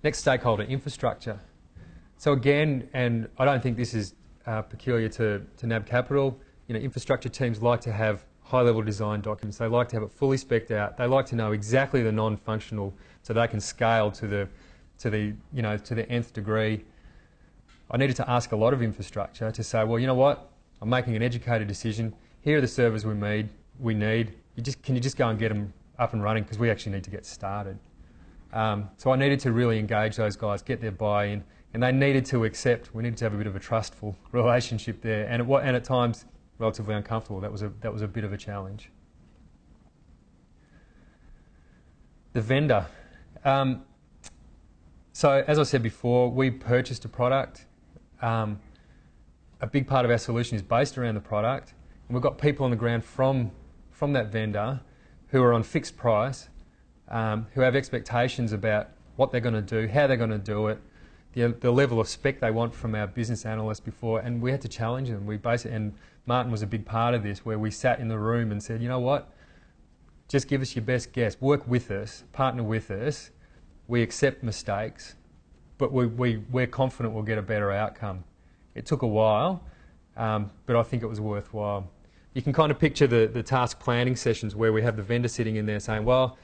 Next stakeholder, infrastructure. So again, and I don't think this is peculiar to NAB Capital, infrastructure teams like to have high-level design documents. They like to have it fully spec'd out. They like to know exactly the non-functional, so they can scale to the nth degree. I needed to ask a lot of infrastructure to say, well, you know what? I'm making an educated decision. Here are the servers we need. Can you just go and get them up and running, because we actually need to get started. So I needed to really engage those guys, get their buy-in, and they needed to accept. We needed to have a bit of a trustful relationship there, and at times relatively uncomfortable. That was a bit of a challenge. The vendor. So as I said before, we purchased a product. A big part of our solution is based around the product, and we've got people on the ground from that vendor who are on fixed price, who have expectations about what they're going to do, how they're going to do it, the level of spec they want from our business analysts before, and we had to challenge them. And Martin was a big part of this, where we sat in the room and said, you know what, just give us your best guess, work with us, partner with us. We accept mistakes, but we're confident we'll get a better outcome. It took a while, but I think it was worthwhile. You can kind of picture the task planning sessions where we have the vendor sitting in there saying, well,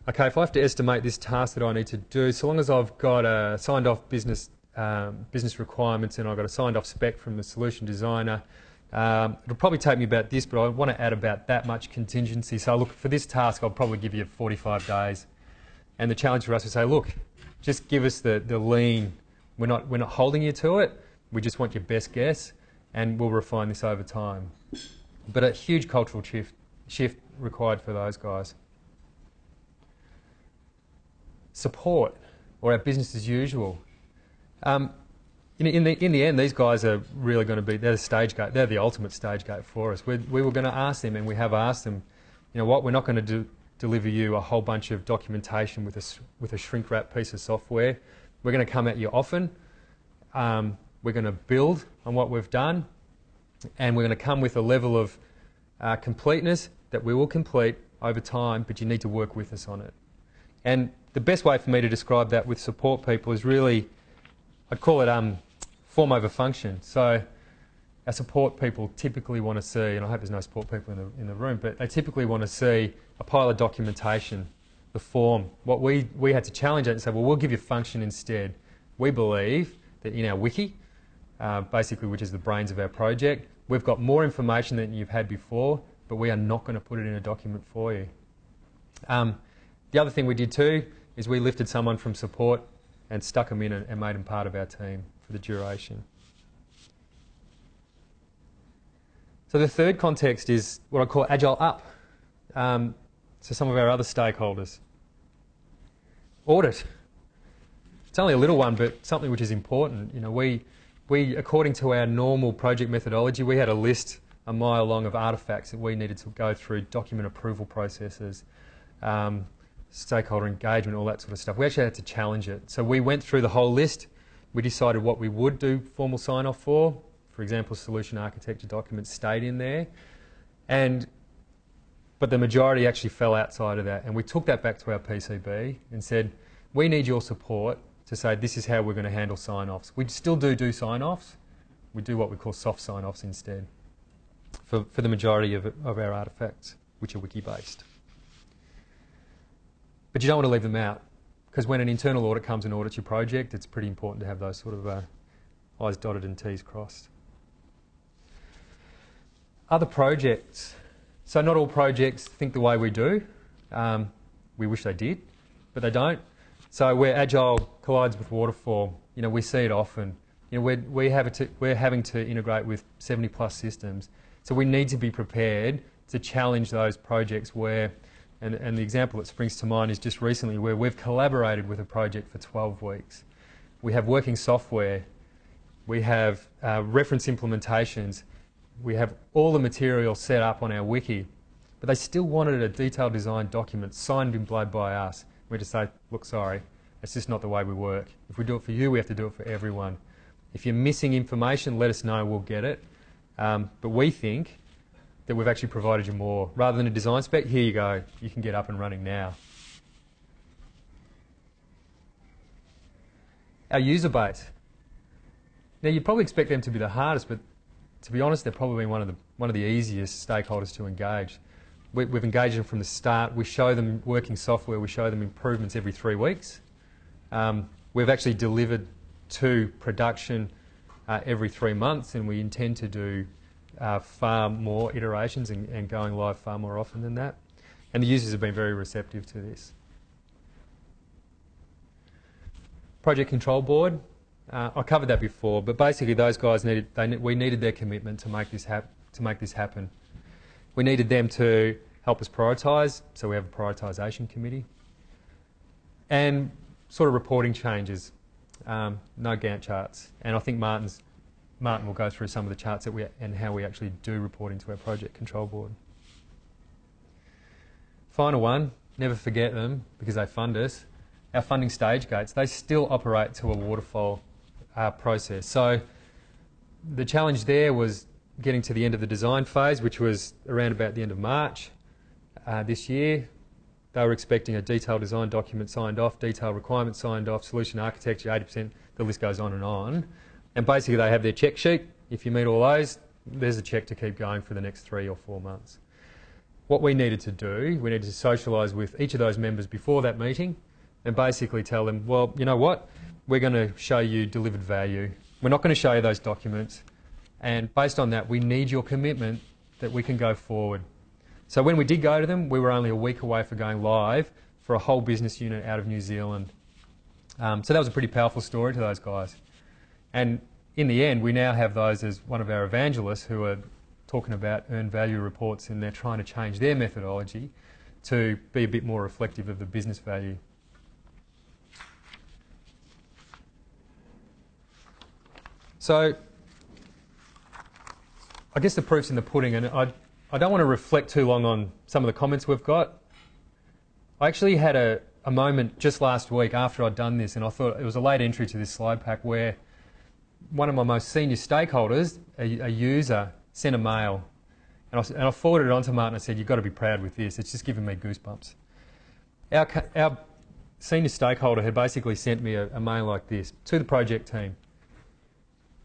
okay, if I have to estimate this task that I need to do, so long as I've got a signed off business requirements and I've got a signed off spec from the solution designer, it'll probably take me about this, but I want to add about that much contingency. So look, for this task, I'll probably give you 45 days. And the challenge for us is say, look, just give us the lean. We're not holding you to it. We just want your best guess, and we'll refine this over time. But a huge cultural shift required for those guys. Support, or our business as usual. In the end, these guys are really going to be, they're the stage gate, they're the ultimate stage gate for us. We were going to ask them, and we have asked them, you know what, we're not going to deliver you a whole bunch of documentation with a shrink wrap piece of software. We're going to come at you often. We're going to build on what we've done, and we're going to come with a level of completeness that we will complete over time, but you need to work with us on it. And the best way for me to describe that with support people is really, I'd call it form over function. So our support people typically want to see, and I hope there's no support people in the room, but they typically want to see a pile of documentation, the form. What we had to challenge it and say, well, we'll give you function instead. We believe that in our wiki, basically, which is the brains of our project, we've got more information than you've had before, but we are not going to put it in a document for you. The other thing we did too is we lifted someone from support and stuck them in and made them part of our team for the duration. So the third context is what I call Agile Up. So some of our other stakeholders. Audit. It's only a little one, but something which is important. You know, we according to our normal project methodology, we had a list a mile long of artifacts that we needed to go through, document approval processes, stakeholder engagement, all that sort of stuff. We actually had to challenge it. So we went through the whole list. We decided what we would do formal sign-off for. For example, solution architecture documents stayed in there. But the majority actually fell outside of that. And we took that back to our PCB and said, we need your support to say this is how we're going to handle sign-offs. We still do sign-offs. We do what we call soft sign-offs instead for the majority of our artifacts, which are wiki-based. But you don't want to leave them out, because when an internal audit comes and audits your project, it's pretty important to have those sort of I's dotted and T's crossed. Other projects. So not all projects think the way we do. We wish they did, but they don't. So where Agile collides with waterfall, you know, we see it often. You know, we're having to integrate with 70+ systems. So we need to be prepared to challenge those projects where, and the example that springs to mind is just recently where we've collaborated with a project for 12 weeks. We have working software. We have reference implementations. We have all the material set up on our wiki, but they still wanted a detailed design document signed in blood by us. We had to say, look, sorry, it's just not the way we work. If we do it for you, we have to do it for everyone. If you're missing information, let us know, we'll get it. But we think that we've actually provided you more. Rather than a design spec, here you go, you can get up and running now. Our user base. Now, you'd probably expect them to be the hardest, but to be honest, they're probably one of the easiest stakeholders to engage. We've engaged them from the start. We show them working software. We show them improvements every 3 weeks. We've actually delivered to production every 3 months, and we intend to do far more iterations and going live far more often than that. And the users have been very receptive to this. Project Control Board. I covered that before, but basically those guys we needed their commitment to make this happen. We needed them to help us prioritise, so we have a prioritisation committee. And sort of reporting changes, no Gantt charts. And I think Martin will go through some of the charts and how we actually do report into our Project Control Board. Final one, never forget them because they fund us. Our funding stage gates, they still operate to a waterfall process. So the challenge there was getting to the end of the design phase, which was around about the end of March this year. They were expecting a detailed design document signed off, detailed requirements signed off, solution architecture 80%, the list goes on. And basically they have their check sheet. If you meet all those, there's a check to keep going for the next 3 or 4 months. What we needed to do, we needed to socialise with each of those members before that meeting and basically tell them, well, you know what, we're going to show you delivered value. We're not going to show you those documents. And based on that, we need your commitment that we can go forward. So when we did go to them, we were only a week away from going live for a whole business unit out of New Zealand. So that was a pretty powerful story to those guys. And in the end, we now have those as one of our evangelists who are talking about earned value reports, and they're trying to change their methodology to be a bit more reflective of the business value. So I guess the proof's in the pudding, and I don't want to reflect too long on some of the comments we've got. I actually had a moment just last week after I'd done this, and I thought it was a late entry to this slide pack where one of my most senior stakeholders, a user, sent a mail. And I forwarded it on to Martin and I said, you've got to be proud with this. It's just giving me goosebumps. Our senior stakeholder had basically sent me a mail like this to the project team.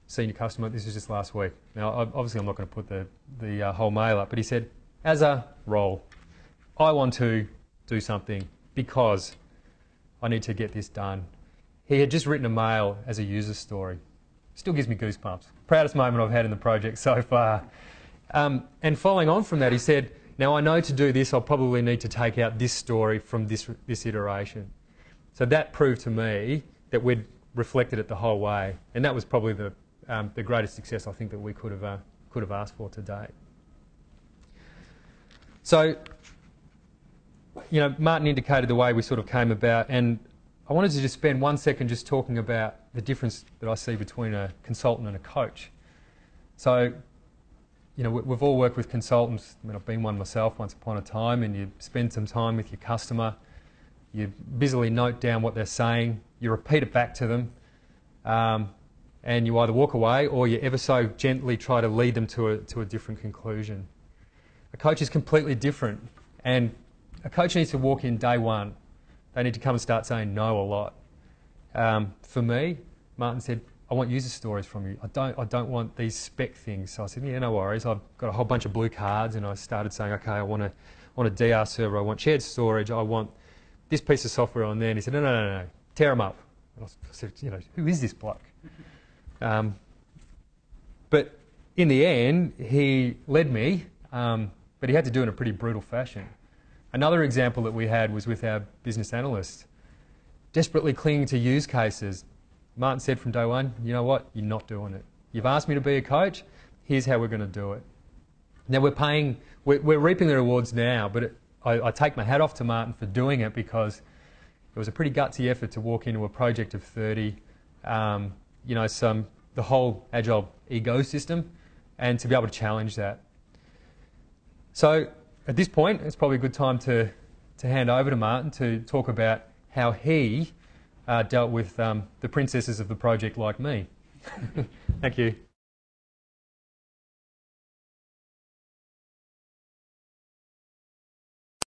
Senior customer, this was just last week. Now, obviously I'm not going to put the whole mail up, but he said, as a role, I want to do something because I need to get this done. He had just written a mail as a user story. Still gives me goosebumps. Proudest moment I've had in the project so far. And following on from that, he said, now I know to do this, I'll probably need to take out this story from this iteration. So that proved to me that we'd reflected it the whole way. And that was probably the greatest success I think that we could have asked for to date. So, you know, Martin indicated the way we sort of came about, and I wanted to just spend 1 second just talking about the difference that I see between a consultant and a coach. So, you know, we've all worked with consultants. I mean, I've been one myself once upon a time, and you spend some time with your customer, you busily note down what they're saying, you repeat it back to them, and you either walk away or you ever so gently try to lead them to a different conclusion. A coach is completely different, and a coach needs to walk in day one. They need to come and start saying no a lot. For me, Martin said, I want user stories from you. I don't want these spec things. So I said, yeah, no worries. I've got a whole bunch of blue cards, and I started saying, okay, I want a DR server, I want shared storage, I want this piece of software on there. And he said, no, tear them up. And I said, you know, who is this bloke? But in the end, he led me, but he had to do it in a pretty brutal fashion. Another example that we had was with our business analysts, desperately clinging to use cases. Martin said from day one, you know what, you're not doing it. You've asked me to be a coach, here's how we're going to do it. Now we're reaping the rewards now, but I take my hat off to Martin for doing it because it was a pretty gutsy effort to walk into a project of 30, you know, the whole Agile ecosystem, and to be able to challenge that. So at this point, it's probably a good time to hand over to Martin to talk about how he dealt with the princesses of the project like me. Thank you.